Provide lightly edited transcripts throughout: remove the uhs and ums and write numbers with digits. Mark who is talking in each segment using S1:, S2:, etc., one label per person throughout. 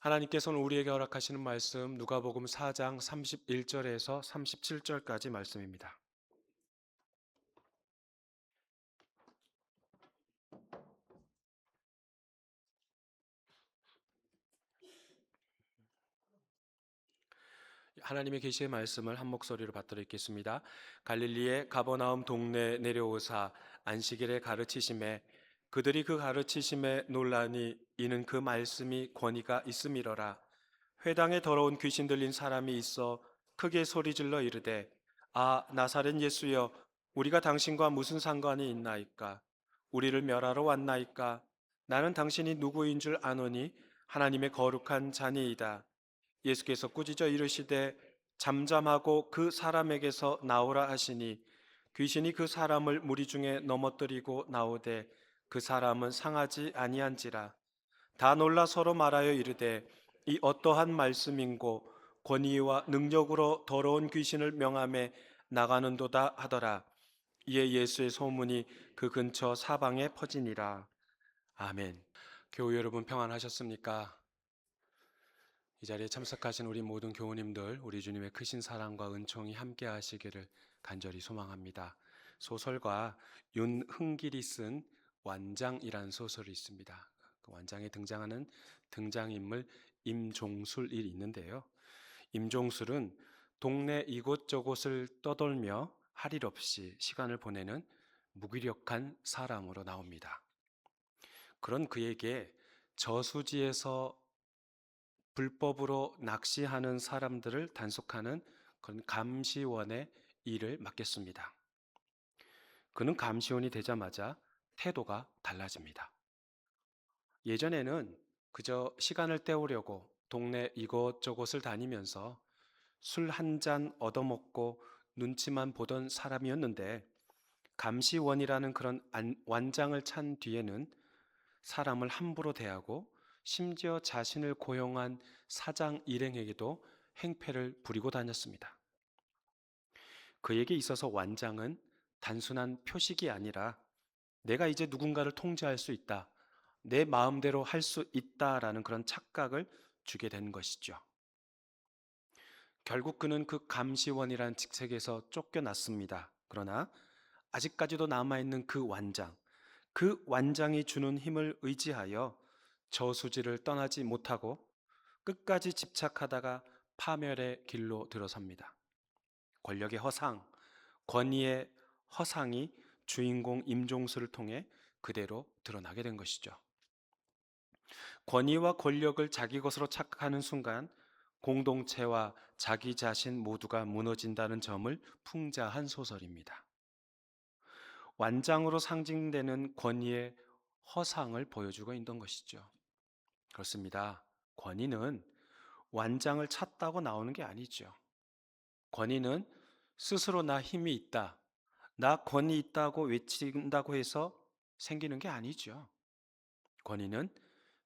S1: 하나님께서는 우리에게 허락하시는 말씀 누가복음 4장 31절에서 37절까지 말씀입니다. 하나님의 계시의 말씀을 한 목소리로 받들어 읽겠습니다. 갈릴리의 가버나움 동네에 내려오사 안식일에 가르치심에 그들이 그 가르치심에 놀라니 이는 그 말씀이 권위가 있음이러라. 회당에 더러운 귀신 들린 사람이 있어 크게 소리질러 이르되 아 나사렛 예수여 우리가 당신과 무슨 상관이 있나이까. 우리를 멸하러 왔나이까. 나는 당신이 누구인 줄 아노니 하나님의 거룩한 자니이다. 예수께서 꾸짖어 이르시되 잠잠하고 그 사람에게서 나오라 하시니 귀신이 그 사람을 무리 중에 넘어뜨리고 나오되 그 사람은 상하지 아니한지라. 다 놀라 서로 말하여 이르되 이 어떠한 말씀인고 권위와 능력으로 더러운 귀신을 명함에 나가는도다 하더라. 이에 예수의 소문이 그 근처 사방에 퍼지니라. 아멘. 교우 여러분 평안하셨습니까? 이 자리에 참석하신 우리 모든 교우님들, 우리 주님의 크신 사랑과 은총이 함께 하시기를 간절히 소망합니다. 소설가 윤흥길이 쓴 완장이란 소설이 있습니다. 그 완장에 등장하는 등장인물 임종술이 있는데요. 임종술은 동네 이곳저곳을 떠돌며 할 일 없이 시간을 보내는 무기력한 사람으로 나옵니다. 그런 그에게 저수지에서 불법으로 낚시하는 사람들을 단속하는 그런 감시원의 일을 맡겼습니다. 그는 감시원이 되자마자 태도가 달라집니다. 예전에는 그저 시간을 때우려고 동네 이곳저곳을 다니면서 술 한 잔 얻어먹고 눈치만 보던 사람이었는데 감시원이라는 그런 완장을 찬 뒤에는 사람을 함부로 대하고 심지어 자신을 고용한 사장 일행에게도 행패를 부리고 다녔습니다. 그에게 있어서 완장은 단순한 표식이 아니라 내가 이제 누군가를 통제할 수 있다, 내 마음대로 할 수 있다라는 그런 착각을 주게 된 것이죠. 결국 그는 그 감시원이라는 직책에서 쫓겨났습니다. 그러나 아직까지도 남아있는 그 완장이 주는 힘을 의지하여 저수지를 떠나지 못하고 끝까지 집착하다가 파멸의 길로 들어섭니다. 권력의 허상, 권위의 허상이 주인공 임종수를 통해 그대로 드러나게 된 것이죠. 권위와 권력을 자기 것으로 착각하는 순간 공동체와 자기 자신 모두가 무너진다는 점을 풍자한 소설입니다. 완장으로 상징되는 권위의 허상을 보여주고 있던 것이죠. 그렇습니다. 권위는 완장을 찾다고 나오는 게 아니죠. 권위는 스스로 나 힘이 있다, 나 권위 있다고 외친다고 해서 생기는 게 아니죠. 권위는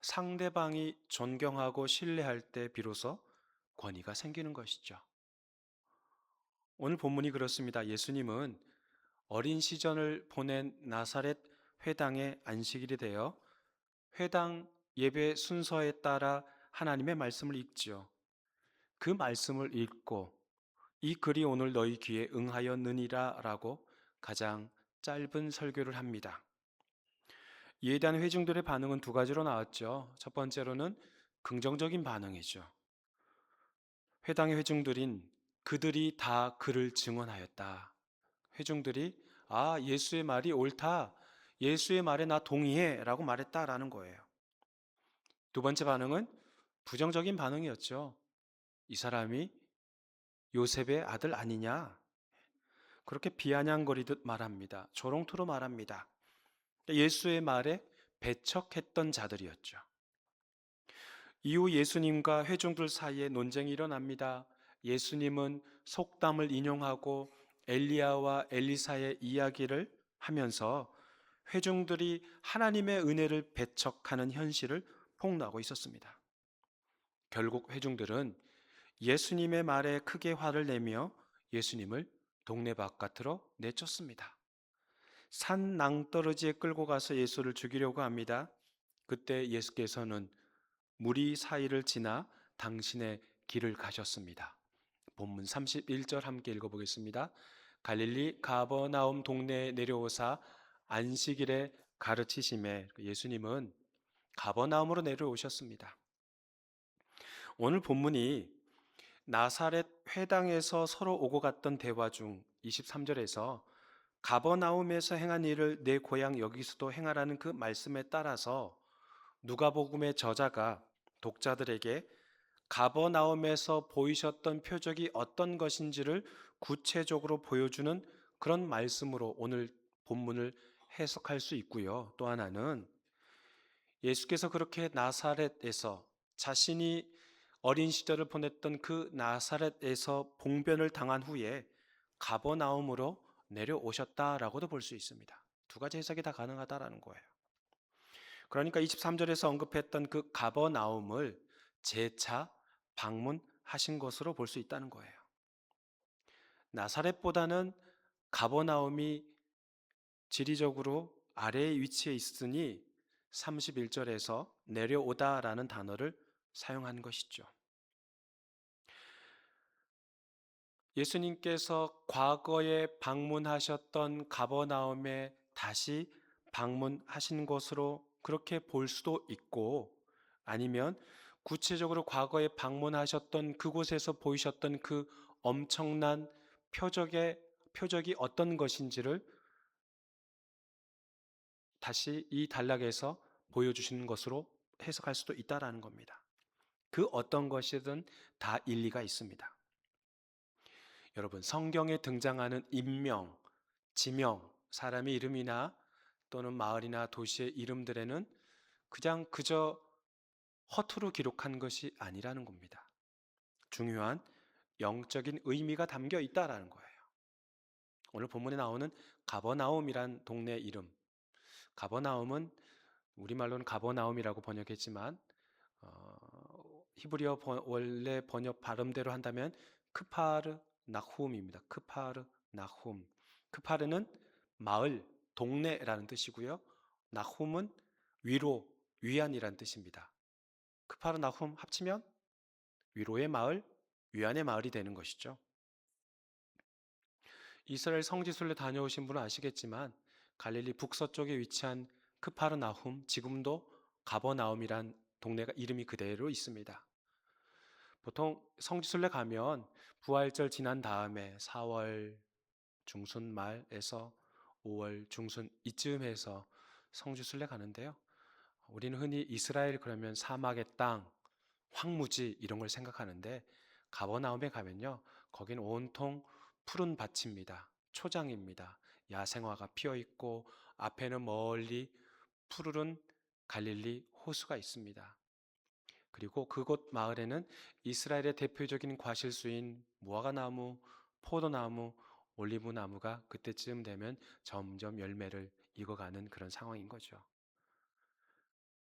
S1: 상대방이 존경하고 신뢰할 때 비로소 권위가 생기는 것이죠. 오늘 본문이 그렇습니다. 예수님은 어린 시절을 보낸 나사렛 회당의 안식일이 되어 회당 예배 순서에 따라 하나님의 말씀을 읽지요. 그 말씀을 읽고 이 글이 오늘 너희 귀에 응하였느니라 라고 가장 짧은 설교를 합니다. 이에 대한 회중들의 반응은 두 가지로 나왔죠. 첫 번째로는 긍정적인 반응이죠. 회당의 회중들인 그들이 다 그를 증언하였다. 회중들이 예수의 말이 옳다, 예수의 말에 나 동의해 라고 말했다라는 거예요. 두 번째 반응은 부정적인 반응이었죠. 이 사람이 요셉의 아들 아니냐, 그렇게 비아냥거리듯 말합니다. 조롱토로 말합니다. 예수의 말에 배척했던 자들이었죠. 이후 예수님과 회중들 사이에 논쟁이 일어납니다. 예수님은 속담을 인용하고 엘리야와 엘리사의 이야기를 하면서 회중들이 하나님의 은혜를 배척하는 현실을 폭로하고 있었습니다. 결국 회중들은 예수님의 말에 크게 화를 내며 예수님을 동네 바깥으로 내쫓습니다. 산 낭떠러지에 끌고 가서 예수를 죽이려고 합니다. 그때 예수께서는 무리 사이를 지나 당신의 길을 가셨습니다. 본문 31절 함께 읽어보겠습니다. 갈릴리 가버나움 동네에 내려오사 안식일에 가르치심에, 예수님은 가버나움으로 내려오셨습니다. 오늘 본문이 나사렛 회당에서 서로 오고 갔던 대화 중 23절에서 가버나움에서 행한 일을 내 고향 여기서도 행하라는 그 말씀에 따라서 누가복음의 저자가 독자들에게 가버나움에서 보이셨던 표적이 어떤 것인지를 구체적으로 보여주는 그런 말씀으로 오늘 본문을 해석할 수 있고요. 또 하나는 예수께서 그렇게 나사렛에서 자신이 어린 시절을 보냈던 그 나사렛에서 봉변을 당한 후에 가버나움으로 내려오셨다라고도 볼 수 있습니다. 두 가지 해석이 다 가능하다라는 거예요. 그러니까 23절에서 언급했던 그 가버나움을 재차 방문하신 것으로 볼 수 있다는 거예요. 나사렛보다는 가버나움이 지리적으로 아래에 위치해 있으니 31절에서 내려오다라는 단어를 사용한 것이죠. 예수님께서 과거에 방문하셨던 가버나움에 다시 방문하신 것으로 그렇게 볼 수도 있고, 아니면 구체적으로 과거에 방문하셨던 그곳에서 보이셨던 그 엄청난 표적이 어떤 것인지를 다시 이 단락에서 보여주시는 것으로 해석할 수도 있다라는 겁니다. 그 어떤 것이든 다 일리가 있습니다. 여러분, 성경에 등장하는 인명, 지명, 사람의 이름이나 또는 마을이나 도시의 이름들에는 그저 허투루 기록한 것이 아니라는 겁니다. 중요한 영적인 의미가 담겨 있다라는 거예요. 오늘 본문에 나오는 가버나움이란 동네 이름, 가버나움은 우리말로는 가버나움이라고 번역했지만 히브리어 원래 번역 발음대로 한다면 크파르 나훔입니다. 크파르 나훔. 크파르는 마을, 동네라는 뜻이고요. 나훔은 위로, 위안이라는 뜻입니다. 크파르 나훔 합치면 위로의 마을, 위안의 마을이 되는 것이죠. 이스라엘 성지순례 다녀오신 분은 아시겠지만 갈릴리 북서쪽에 위치한 크파르나훔, 지금도 가버나움이란 동네가 이름이 그대로 있습니다. 보통 성지순례 가면 부활절 지난 다음에 4월 중순 말에서 5월 중순 이쯤 해서 성지순례 가는데요. 우리는 흔히 이스라엘 그러면 사막의 땅, 황무지 이런 걸 생각하는데 가버나움에 가면요. 거긴 온통 푸른 밭입니다. 초장입니다. 야생화가 피어 있고 앞에는 멀리 푸르른 갈릴리 호수가 있습니다. 그리고 그곳 마을에는 이스라엘의 대표적인 과실수인 무화과나무, 포도나무, 올리브나무가 그때쯤 되면 점점 열매를 익어가는 그런 상황인 거죠.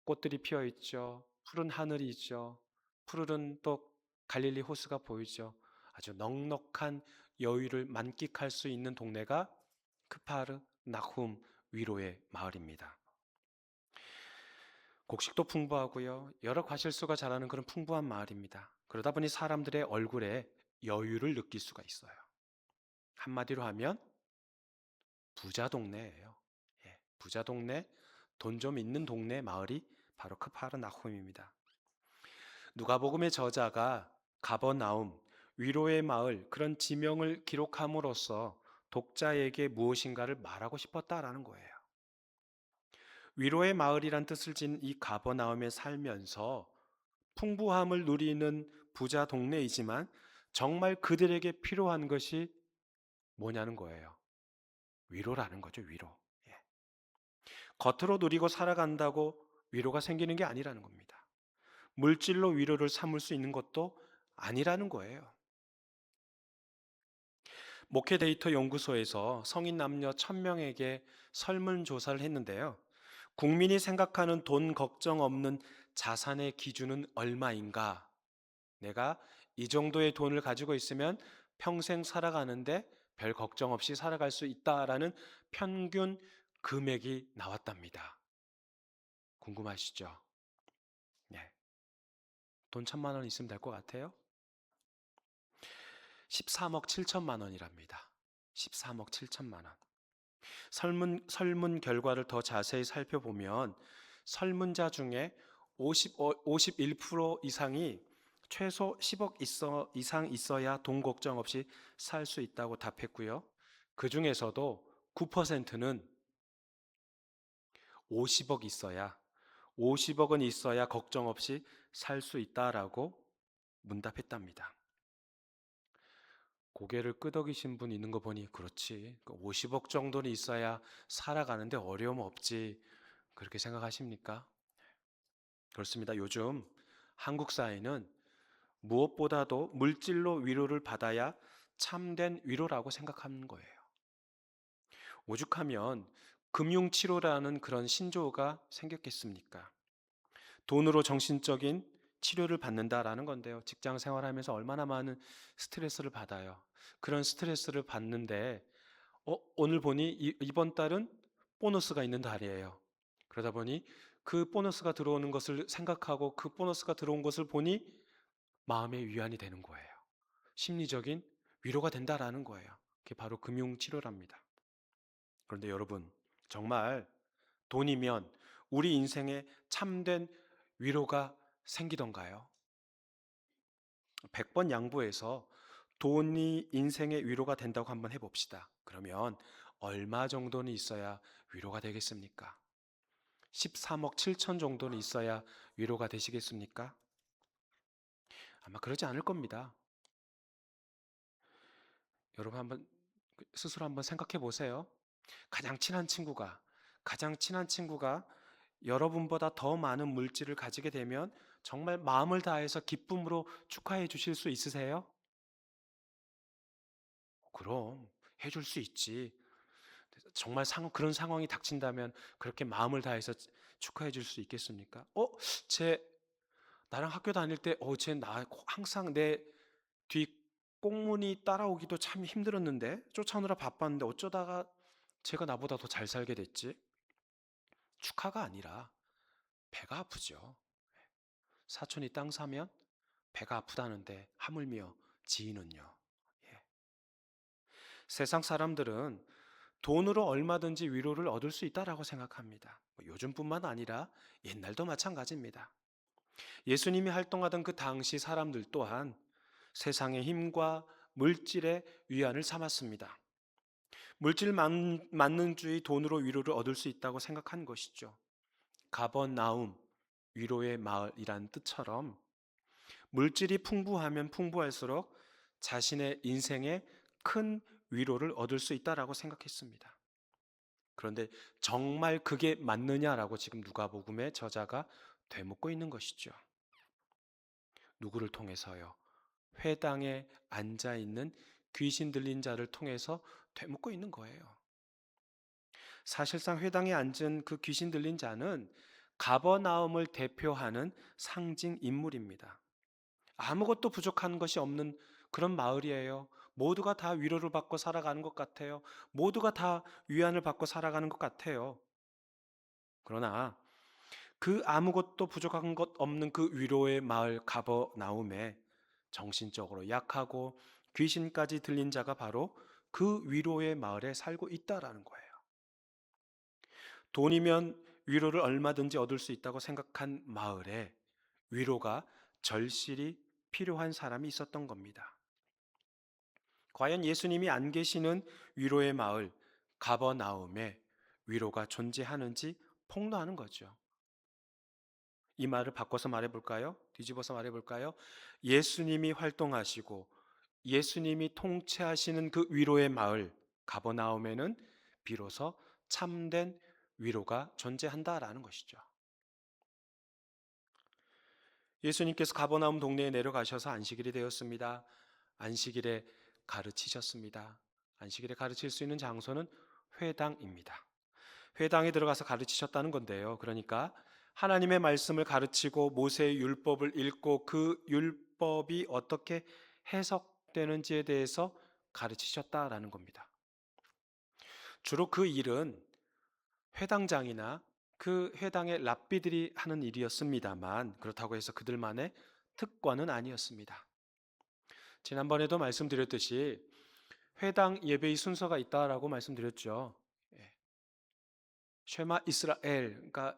S1: 꽃들이 피어 있죠. 푸른 하늘이 있죠. 푸르른 또 갈릴리 호수가 보이죠. 아주 넉넉한 여유를 만끽할 수 있는 동네가 크파르 나훔 위로의 마을입니다. 곡식도 풍부하고요. 여러 과실수가 자라는 그런 풍부한 마을입니다. 그러다 보니 사람들의 얼굴에 여유를 느낄 수가 있어요. 한마디로 하면 부자 동네예요. 예, 부자 동네, 돈 좀 있는 동네 마을이 바로 크파르나훔입니다. 누가복음의 저자가 가버나움, 위로의 마을 그런 지명을 기록함으로써 독자에게 무엇인가를 말하고 싶었다라는 거예요. 위로의 마을이란 뜻을 진 이 가버나움에 살면서 풍부함을 누리는 부자 동네이지만 정말 그들에게 필요한 것이 뭐냐는 거예요. 위로라는 거죠, 위로. 예. 겉으로 누리고 살아간다고 위로가 생기는 게 아니라는 겁니다. 물질로 위로를 삼을 수 있는 것도 아니라는 거예요. 목회 데이터 연구소에서 성인 남녀 1000명에게 설문조사를 했는데요. 국민이 생각하는 돈 걱정 없는 자산의 기준은 얼마인가? 내가 이 정도의 돈을 가지고 있으면 평생 살아가는데 별 걱정 없이 살아갈 수 있다라는 평균 금액이 나왔답니다. 궁금하시죠? 네. 돈 1,000만 원 있으면 될 것 같아요? 13억 7천만 원이랍니다. 13억 7천만 원. 설문 결과를 더 자세히 살펴보면 설문자 중에 51% 이상이 최소 10억 이상 있어야 돈 걱정 없이 살 수 있다고 답했고요. 그 중에서도 9%는 50억은 있어야 걱정 없이 살 수 있다라고 문답했답니다. 고개를 끄덕이신 분 있는 거 보니 그렇지. 50억 정도는 있어야 살아가는데 어려움 없지. 그렇게 생각하십니까? 그렇습니다. 요즘 한국 사회는 무엇보다도 물질로 위로를 받아야 참된 위로라고 생각하는 거예요. 오죽하면 금융치료라는 그런 신조어가 생겼겠습니까? 돈으로 정신적인 치료를 받는다라는 건데요. 직장 생활하면서 얼마나 많은 스트레스를 받아요. 그런 스트레스를 받는데 오늘 보니 이번 달은 보너스가 있는 달이에요. 그러다 보니 그 보너스가 들어오는 것을 생각하고 그 보너스가 들어온 것을 보니 마음의 위안이 되는 거예요. 심리적인 위로가 된다라는 거예요. 그게 바로 금융치료랍니다. 그런데 여러분, 정말 돈이면 우리 인생에 참된 위로가 생기던가요? 100번 양보해서 돈이 인생의 위로가 된다고 한번 해봅시다. 그러면 얼마 정도는 있어야 위로가 되겠습니까? 13억 7천 정도는 있어야 위로가 되시겠습니까? 아마 그러지 않을 겁니다. 여러분 한번 스스로 한번 생각해 보세요. 가장 친한 친구가 가장 친한 친구가 여러분보다 더 많은 물질을 가지게 되면 정말 마음을 다해서 기쁨으로 축하해 주실 수 있으세요? 그럼 해줄 수 있지. 정말 그런 상황이 닥친다면 그렇게 마음을 다해서 축하해 줄 수 있겠습니까? 쟤 나랑 학교 다닐 때, 쟤 항상 내 뒤 꽁무니 따라오기도 참 힘들었는데, 쫓아오느라 바빴는데 어쩌다가 쟤가 나보다 더 잘 살게 됐지? 축하가 아니라 배가 아프죠. 사촌이 땅 사면 배가 아프다는데 하물며 지인은요. 예. 세상 사람들은 돈으로 얼마든지 위로를 얻을 수 있다라고 생각합니다. 요즘뿐만 아니라 옛날도 마찬가지입니다. 예수님이 활동하던 그 당시 사람들 또한 세상의 힘과 물질의 위안을 삼았습니다. 물질 만능주의 돈으로 위로를 얻을 수 있다고 생각한 것이죠. 가버나움, 위로의 마을이란 뜻처럼 물질이 풍부하면 풍부할수록 자신의 인생에 큰 위로를 얻을 수 있다라고 생각했습니다. 그런데 정말 그게 맞느냐라고 지금 누가복음의 저자가 되묻고 있는 것이죠. 누구를 통해서요? 회당에 앉아 있는 귀신 들린 자를 통해서 되묻고 있는 거예요. 사실상 회당에 앉은 그 귀신 들린 자는 가버나움을 대표하는 상징 인물입니다. 아무것도 부족한 것이 없는 그런 마을이에요. 모두가 다 위로를 받고 살아가는 것 같아요. 모두가 다 위안을 받고 살아가는 것 같아요. 그러나 그 아무것도 부족한 것 없는 그 위로의 마을 가버나움에 정신적으로 약하고 귀신까지 들린 자가 바로 그 위로의 마을에 살고 있다라는 거예요. 돈이면 위로를 얼마든지 얻을 수 있다고 생각한 마을에 위로가 절실히 필요한 사람이 있었던 겁니다. 과연 예수님이 안 계시는 위로의 마을 가버나움에 위로가 존재하는지 폭로하는 거죠. 이 말을 바꿔서 말해볼까요? 뒤집어서 말해볼까요? 예수님이 활동하시고 예수님이 통치하시는 그 위로의 마을 가버나움에는 비로소 참된 위로가 존재한다라는 것이죠. 예수님께서 가버나움 동네에 내려가셔서 안식일이 되었습니다. 안식일에 가르치셨습니다. 안식일에 가르칠 수 있는 장소는 회당입니다. 회당에 들어가서 가르치셨다는 건데요. 그러니까 하나님의 말씀을 가르치고 모세의 율법을 읽고 그 율법이 어떻게 해석되는지에 대해서 가르치셨다라는 겁니다. 주로 그 일은 회당장이나 그 회당의 랍비들이 하는 일이었습니다만 그렇다고 해서 그들만의 특권은 아니었습니다. 지난번에도 말씀드렸듯이 회당 예배의 순서가 있다라고 말씀드렸죠. 예. 쉐마 이스라엘, 그러니까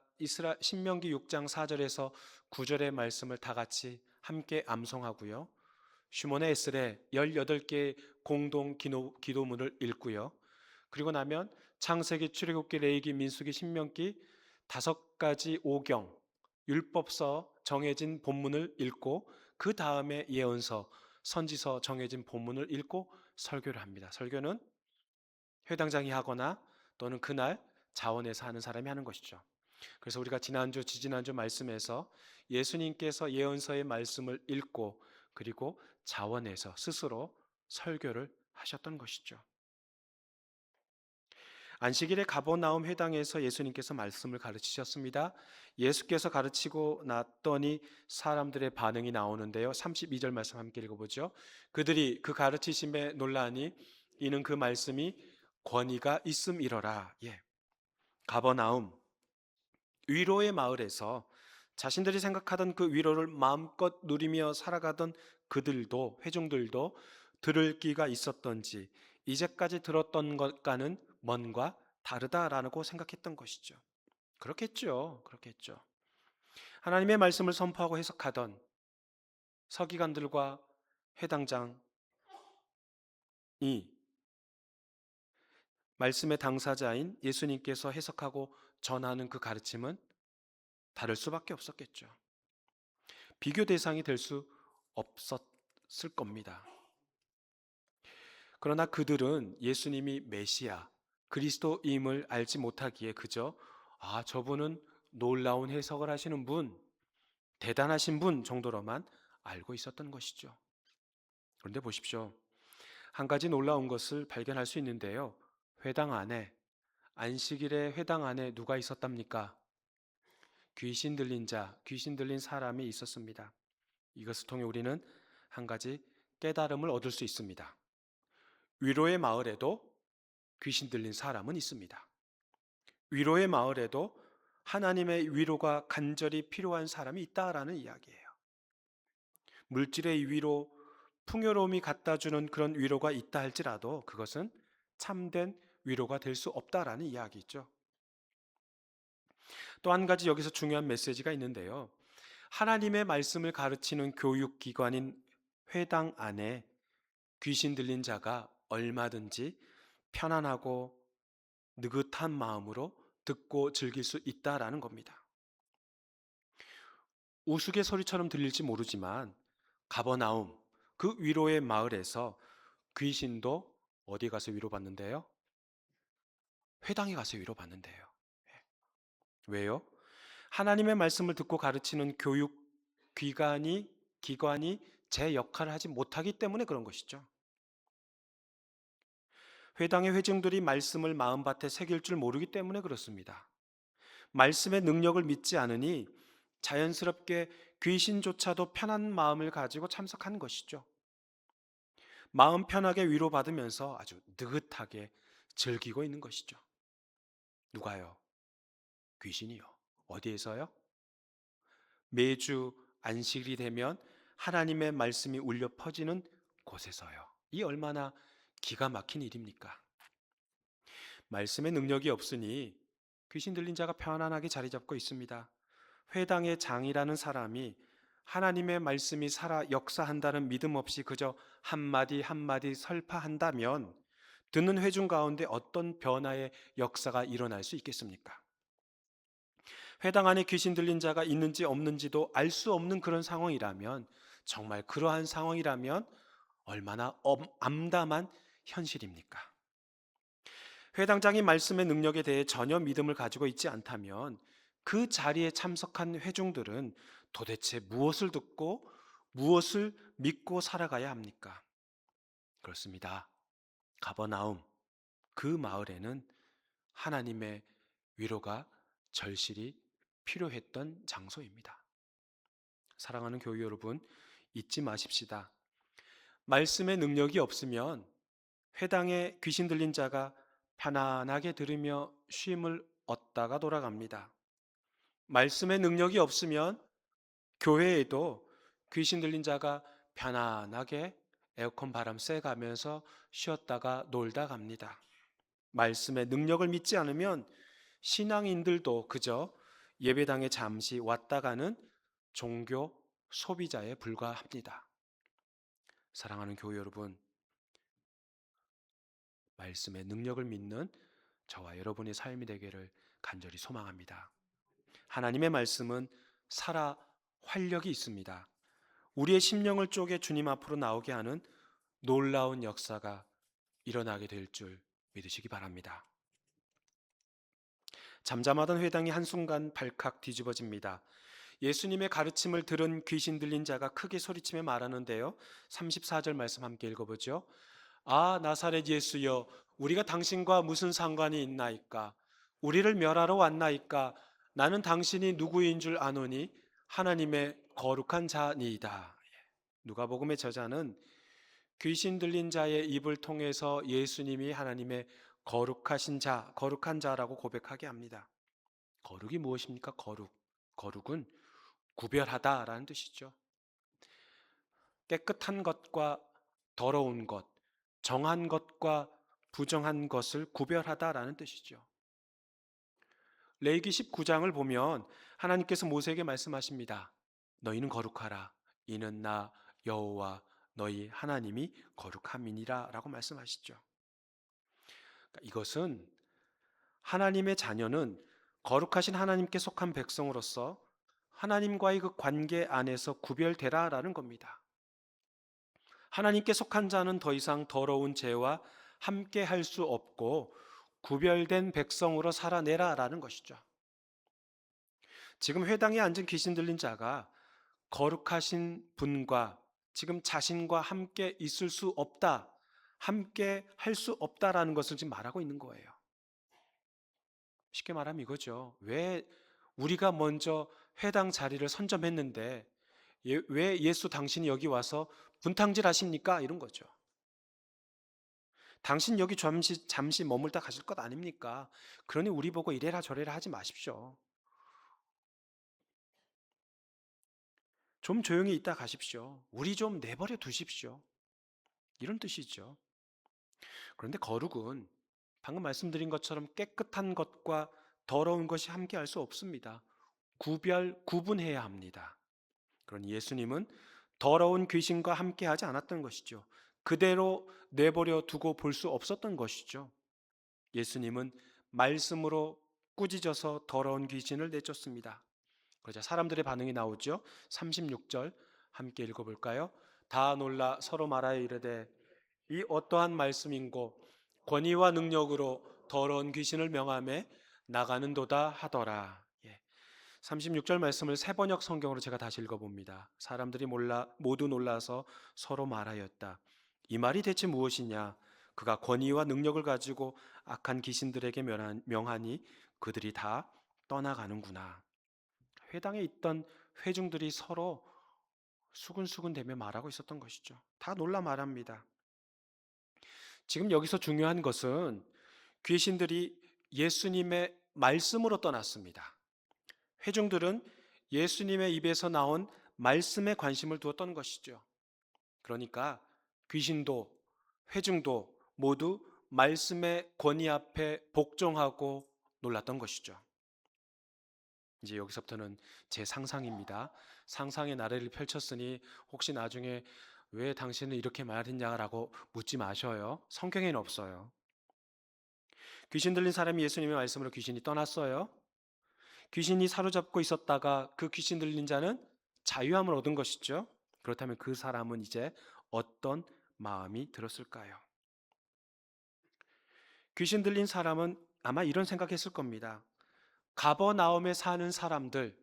S1: 신명기 6장 4절에서 9절의 말씀을 다 같이 함께 암송하고요. 슈몬의 에스레 18개의 공동 기도문을 읽고요. 그리고 나면 창세기, 출애굽기, 레위기, 민수기, 신명기 5가지 오경, 율법서 정해진 본문을 읽고 그 다음에 예언서, 선지서 정해진 본문을 읽고 설교를 합니다. 설교는 회당장이 하거나 또는 그날 자원해서 하는 사람이 하는 것이죠. 그래서 우리가 지난주, 지지난주 말씀에서 예수님께서 예언서의 말씀을 읽고 그리고 자원해서 스스로 설교를 하셨던 것이죠. 안식일에 가버나움 회당에서 예수님께서 말씀을 가르치셨습니다. 예수께서 가르치고 났더니 사람들의 반응이 나오는데요. 32절 말씀 함께 읽어보죠. 그들이 그 가르치심에 놀라니 이는 그 말씀이 권위가 있음이러라. 예. 가버나움 위로의 마을에서 자신들이 생각하던 그 위로를 마음껏 누리며 살아가던 그들도, 회중들도 들을 기가 있었던지 이제까지 들었던 것과는 뭔가 다르다라고 생각했던 것이죠. 그렇겠죠. 하나님의 말씀을 선포하고 해석하던 서기관들과 회당장이 말씀의 당사자인 예수님께서 해석하고 전하는 그 가르침은 다를 수밖에 없었겠죠. 비교 대상이 될 수 없었을 겁니다. 그러나 그들은 예수님이 메시아, 그리스도임을 알지 못하기에 그저 저분은 놀라운 해석을 하시는 분, 대단하신 분 정도로만 알고 있었던 것이죠. 그런데 보십시오. 한 가지 놀라운 것을 발견할 수 있는데요. 회당 안에, 안식일의 회당 안에 누가 있었답니까? 귀신 들린 자, 귀신 들린 사람이 있었습니다. 이것을 통해 우리는 한 가지 깨달음을 얻을 수 있습니다. 위로의 마을에도 귀신 들린 사람은 있습니다. 위로의 마을에도 하나님의 위로가 간절히 필요한 사람이 있다라는 이야기예요. 물질의 위로, 풍요로움이 갖다 주는 그런 위로가 있다 할지라도 그것은 참된 위로가 될 수 없다라는 이야기죠. 또 한 가지 여기서 중요한 메시지가 있는데요. 하나님의 말씀을 가르치는 교육기관인 회당 안에 귀신 들린 자가 얼마든지 편안하고 느긋한 마음으로 듣고 즐길 수 있다라는 겁니다. 우스갯소리처럼 들릴지 모르지만 가버나움, 그 위로의 마을에서 귀신도 어디 가서 위로받는데요? 회당에 가서 위로받는데요. 왜요? 하나님의 말씀을 듣고 가르치는 교육 기관이 제 역할을 하지 못하기 때문에 그런 것이죠. 회당의 회중들이 말씀을 마음밭에 새길 줄 모르기 때문에 그렇습니다. 말씀의 능력을 믿지 않으니 자연스럽게 귀신조차도 편한 마음을 가지고 참석하는 것이죠. 마음 편하게 위로받으면서 아주 느긋하게 즐기고 있는 것이죠. 누가요? 귀신이요. 어디에서요? 매주 안식일이 되면 하나님의 말씀이 울려 퍼지는 곳에서요. 이 얼마나 기가 막힌 일입니까? 말씀의 능력이 없으니 귀신 들린 자가 편안하게 자리 잡고 있습니다. 회당의 장이라는 사람이 하나님의 말씀이 살아 역사한다는 믿음 없이 그저 한마디 한마디 설파한다면 듣는 회중 가운데 어떤 변화의 역사가 일어날 수 있겠습니까? 회당 안에 귀신 들린 자가 있는지 없는지도 알 수 없는 그런 상황이라면, 정말 그러한 상황이라면 얼마나 암담한 현실입니까? 회당장이 말씀의 능력에 대해 전혀 믿음을 가지고 있지 않다면 그 자리에 참석한 회중들은 도대체 무엇을 듣고 무엇을 믿고 살아가야 합니까? 그렇습니다. 가버나움, 그 마을에는 하나님의 위로가 절실히 필요했던 장소입니다. 사랑하는 교회 여러분, 잊지 마십시다. 말씀의 능력이 없으면 회당에 귀신 들린 자가 편안하게 들으며 쉼을 얻다가 돌아갑니다. 말씀의 능력이 없으면 교회에도 귀신 들린 자가 편안하게 에어컨 바람 쐬가면서 쉬었다가 놀다 갑니다. 말씀의 능력을 믿지 않으면 신앙인들도 그저 예배당에 잠시 왔다 가는 종교 소비자에 불과합니다. 사랑하는 교회 여러분, 말씀의 능력을 믿는 저와 여러분의 삶이 되기를 간절히 소망합니다. 하나님의 말씀은 살아 활력이 있습니다. 우리의 심령을 쪼개 주님 앞으로 나오게 하는 놀라운 역사가 일어나게 될 줄 믿으시기 바랍니다. 잠잠하던 회당이 한순간 발칵 뒤집어집니다. 예수님의 가르침을 들은 귀신 들린 자가 크게 소리치며 말하는데요. 34절 말씀 함께 읽어보죠. 아, 나사렛 예수여, 우리가 당신과 무슨 상관이 있나이까? 우리를 멸하러 왔나이까? 나는 당신이 누구인 줄 아노니 하나님의 거룩한 자니이다. 누가복음의 저자는 귀신 들린 자의 입을 통해서 예수님이 하나님의 거룩하신 자, 거룩한 자라고 고백하게 합니다. 거룩이 무엇입니까? 거룩은 구별하다라는 뜻이죠. 깨끗한 것과 더러운 것, 정한 것과 부정한 것을 구별하다라는 뜻이죠. 레위기 19장을 보면 하나님께서 모세에게 말씀하십니다. 너희는 거룩하라. 이는 나 여호와 너희 하나님이 거룩함이니라 라고 말씀하시죠. 이것은 하나님의 자녀는 거룩하신 하나님께 속한 백성으로서 하나님과의 그 관계 안에서 구별되라라는 겁니다. 하나님께 속한 자는 더 이상 더러운 죄와 함께 할 수 없고 구별된 백성으로 살아내라라는 것이죠. 지금 회당에 앉은 귀신 들린 자가 거룩하신 분과 지금 자신과 함께 있을 수 없다, 함께 할 수 없다라는 것을 지금 말하고 있는 거예요. 쉽게 말하면 이거죠. 왜 우리가 먼저 회당 자리를 선점했는데 왜 예수 당신이 여기 와서 분탕질 하십니까? 이런 거죠. 당신 여기 잠시 머물다 가실 것 아닙니까? 그러니 우리 보고 이래라 저래라 하지 마십시오. 좀 조용히 있다 가십시오. 우리 좀 내버려 두십시오. 이런 뜻이죠. 그런데 거룩은 방금 말씀드린 것처럼 깨끗한 것과 더러운 것이 함께 할 수 없습니다. 구분해야 합니다. 그러니 예수님은 더러운 귀신과 함께 하지 않았던 것이죠. 그대로 내버려 두고 볼 수 없었던 것이죠. 예수님은 말씀으로 꾸짖어서 더러운 귀신을 내쫓습니다. 그러자 사람들의 반응이 나오죠. 36절 함께 읽어볼까요? 다 놀라 서로 말하여 이르되 이 어떠한 말씀인고 권위와 능력으로 더러운 귀신을 명하며 나가는도다 하더라. 36절 말씀을 세번역 성경으로 제가 다시 읽어봅니다. 사람들이 모두 놀라서 서로 말하였다. 이 말이 대체 무엇이냐? 그가 권위와 능력을 가지고 악한 귀신들에게 명하니 그들이 다 떠나가는구나. 회당에 있던 회중들이 서로 수군수군대며 말하고 있었던 것이죠. 다 놀라 말합니다. 지금 여기서 중요한 것은 귀신들이 예수님의 말씀으로 떠났습니다. 회중들은 예수님의 입에서 나온 말씀에 관심을 두었던 것이죠. 그러니까 귀신도 회중도 모두 말씀의 권위 앞에 복종하고 놀랐던 것이죠. 이제 여기서부터는 제 상상입니다. 상상의 나래를 펼쳤으니 혹시 나중에 왜 당신은 이렇게 말했냐라고 묻지 마셔요. 성경에는 없어요. 귀신 들린 사람이 예수님의 말씀으로 귀신이 떠났어요. 귀신이 사로잡고 있었다가 그 귀신 들린 자는 자유함을 얻은 것이죠. 그렇다면 그 사람은 이제 어떤 마음이 들었을까요? 귀신 들린 사람은 아마 이런 생각했을 겁니다. 가버나움에 사는 사람들,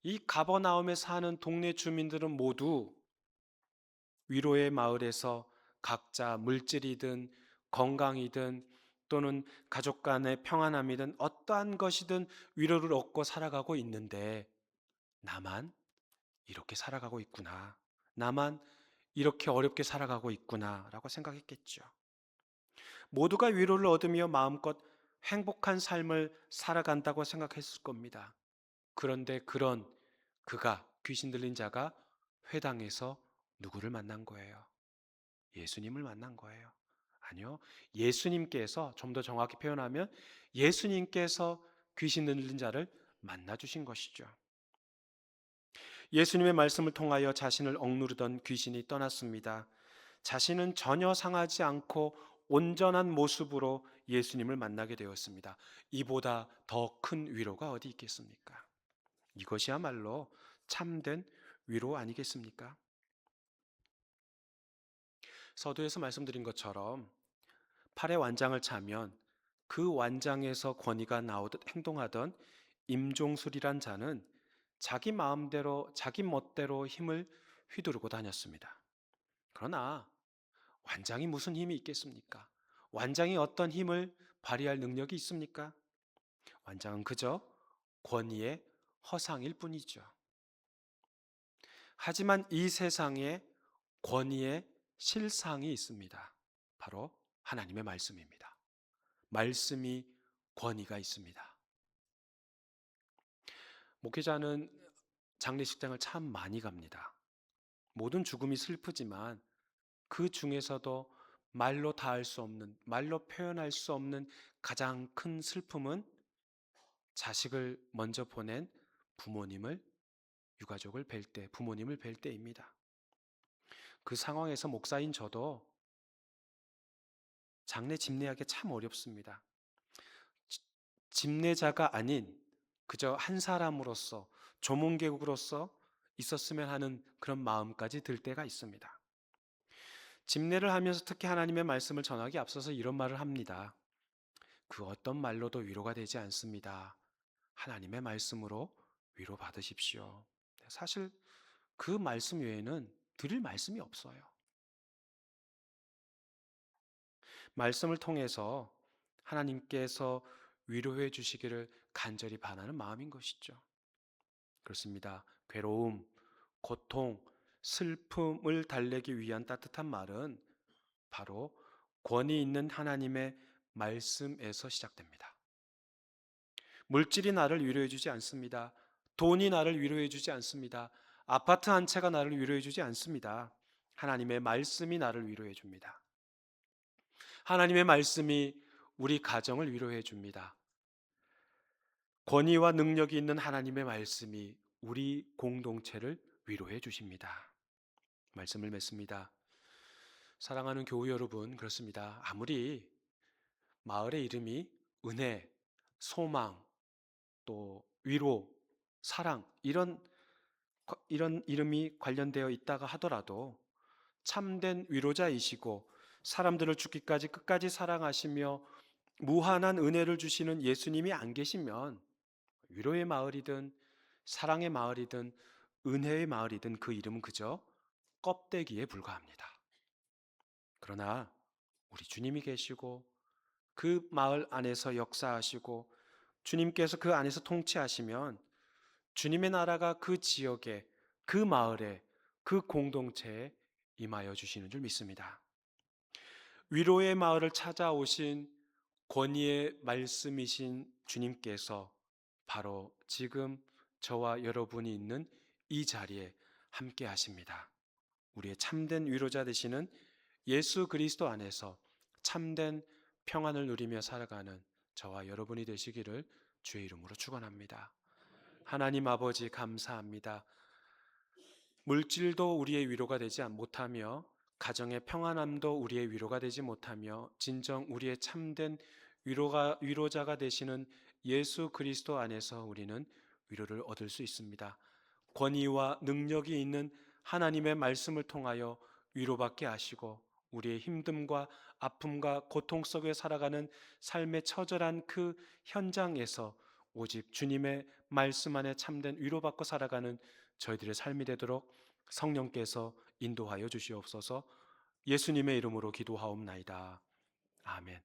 S1: 이 가버나움에 사는 동네 주민들은 모두 위로의 마을에서 각자 물질이든 건강이든 또는 가족 간의 평안함이든 어떠한 것이든 위로를 얻고 살아가고 있는데 나만 이렇게 살아가고 있구나. 나만 이렇게 어렵게 살아가고 있구나 라고 생각했겠죠. 모두가 위로를 얻으며 마음껏 행복한 삶을 살아간다고 생각했을 겁니다. 그런데 그가 귀신 들린 자가 회당에서 누구를 만난 거예요? 예수님을 만난 거예요. 아니요. 예수님께서, 좀 더 정확히 표현하면 예수님께서 귀신 들린 자를 만나 주신 것이죠. 예수님의 말씀을 통하여 자신을 억누르던 귀신이 떠났습니다. 자신은 전혀 상하지 않고 온전한 모습으로 예수님을 만나게 되었습니다. 이보다 더 큰 위로가 어디 있겠습니까? 이것이야말로 참된 위로 아니겠습니까? 서두에서 말씀드린 것처럼 팔에 완장을 차면 그 완장에서 권위가 나오듯 행동하던 임종술이란 자는 자기 마음대로 자기 멋대로 힘을 휘두르고 다녔습니다. 그러나 완장이 무슨 힘이 있겠습니까? 완장이 어떤 힘을 발휘할 능력이 있습니까? 완장은 그저 권위의 허상일 뿐이죠. 하지만 이 세상에 권위의 실상이 있습니다. 바로 하나님의 말씀입니다. 말씀이 권위가 있습니다. 목회자는 장례식장을 참 많이 갑니다. 모든 죽음이 슬프지만 그 중에서도 말로 다할 수 없는, 말로 표현할 수 없는 가장 큰 슬픔은 자식을 먼저 보낸 부모님을, 유가족을 뵐 때, 부모님을 뵐 때입니다. 그 상황에서 목사인 저도 장례 집례하기 참 어렵습니다. 집례자가 아닌 그저 한 사람으로서, 조문객으로서 있었으면 하는 그런 마음까지 들 때가 있습니다. 집례를 하면서 특히 하나님의 말씀을 전하기 앞서서 이런 말을 합니다. 그 어떤 말로도 위로가 되지 않습니다. 하나님의 말씀으로 위로받으십시오. 사실 그 말씀 외에는 드릴 말씀이 없어요. 말씀을 통해서 하나님께서 위로해 주시기를 간절히 바라는 마음인 것이죠. 그렇습니다. 괴로움, 고통, 슬픔을 달래기 위한 따뜻한 말은 바로 권위 있는 하나님의 말씀에서 시작됩니다. 물질이 나를 위로해 주지 않습니다. 돈이 나를 위로해 주지 않습니다. 아파트 한 채가 나를 위로해 주지 않습니다. 하나님의 말씀이 나를 위로해 줍니다. 하나님의 말씀이 우리 가정을 위로해 줍니다. 권위와 능력이 있는 하나님의 말씀이 우리 공동체를 위로해 주십니다. 말씀을 맺습니다. 사랑하는 교우 여러분, 그렇습니다. 아무리 마을의 이름이 은혜, 소망, 또 위로, 사랑 이런 이름이 관련되어 있다가 하더라도 참된 위로자이시고 사람들을 죽기까지 끝까지 사랑하시며 무한한 은혜를 주시는 예수님이 안 계시면 위로의 마을이든 사랑의 마을이든 은혜의 마을이든 그 이름은 그저 껍데기에 불과합니다. 그러나 우리 주님이 계시고 그 마을 안에서 역사하시고 주님께서 그 안에서 통치하시면 주님의 나라가 그 지역에, 그 마을에, 그 공동체에 임하여 주시는 줄 믿습니다. 위로의 마을을 찾아오신 권위의 말씀이신 주님께서 바로 지금 저와 여러분이 있는 이 자리에 함께 하십니다. 우리의 참된 위로자 되시는 예수 그리스도 안에서 참된 평안을 누리며 살아가는 저와 여러분이 되시기를 주의 이름으로 축원합니다. 하나님 아버지 감사합니다. 물질도 우리의 위로가 되지 못하며 가정의 평안함도 우리의 위로가 되지 못하며 진정 우리의 참된 위로자가 되시는 예수 그리스도 안에서 우리는 위로를 얻을 수 있습니다. 권위와 능력이 있는 하나님의 말씀을 통하여 위로받게 하시고 우리의 힘듦과 아픔과 고통 속에 살아가는 삶의 처절한 그 현장에서 오직 주님의 말씀 안에 참된 위로받고 살아가는 저희들의 삶이 되도록 성령께서 인도하여 주시옵소서. 예수님의 이름으로 기도하옵나이다. 아멘.